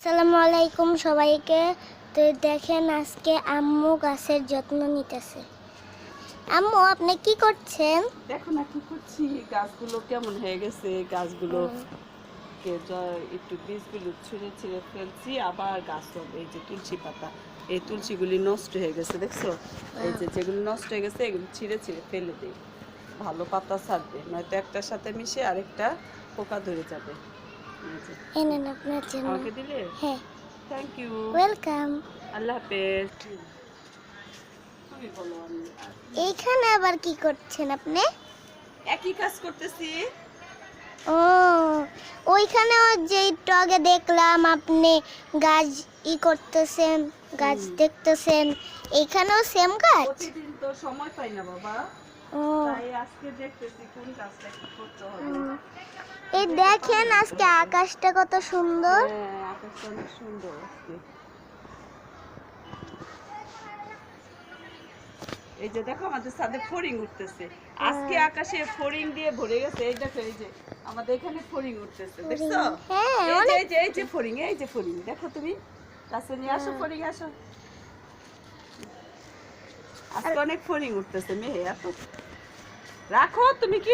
আসসালামু আলাইকুম সবাইকে। তো দেখেন আজকে আম্মু গাছের যত্ন নিতেছে। আম্মু আপনি কি করছেন? দেখো না কি করছি, গাছগুলো কেমন হয়ে গেছে। গাছগুলো একটু বীজগুলো ছিঁড়ে ছিঁড়ে ফেলছি, আবার গাছ হবে। এই যে তুলসী পাতা, এই তুলসীগুলি নষ্ট হয়ে গেছে, দেখছো? এই যে যেগুলো নষ্ট হয়ে গেছে এগুলো ছিঁড়ে ছিঁড়ে ফেলে দিই, ভালো পাতা ছাড়বে, নয়তো একটার সাথে মিশে আরেকটা পোকা ধরে যাবে। এই যে এনেন আপনার জন্য। আমাকে দিলে, হ্যাঁ, থ্যাংক ইউ, ওয়েলকাম। আল্লাহ হাফেজ। তুমি বলো। আমি এইখানে আবার কি করছেন আপনি? একই কাজ করতেছি। ও, ওইখানেও যেই টগে দেখলাম আপনি গাছ করতেছেন, গাছ দেখতেছেন, এইখানেও সেম গাছ? প্রতিদিন তো সময় পাই না বাবা, ও, তাই আজকে দেখতেছি কোন কাজটা কি করতে হবে। এই দেখেন আজকে আকাশটা কত সুন্দর। হ্যাঁ, আকাশটা অনেক সুন্দর আজকে। এই যে দেখো আমাদের ছাদে ফড়িং উঠতেছে আজকে, আকাশে ফড়িং দিয়ে ভরে গেছে। এই দেখো, এই যে আমাদের এখানে ফড়িং উঠতেছে, দেখছো? হ্যাঁ, এই যে ফড়িং, এই যে ফড়িং, দেখো তুমি কাছে নিয়ে আসো, ফড়িং আসো। আজকে অনেক ফড়িং উঠতেছে, মেয়ে এত রাখো তুমি কি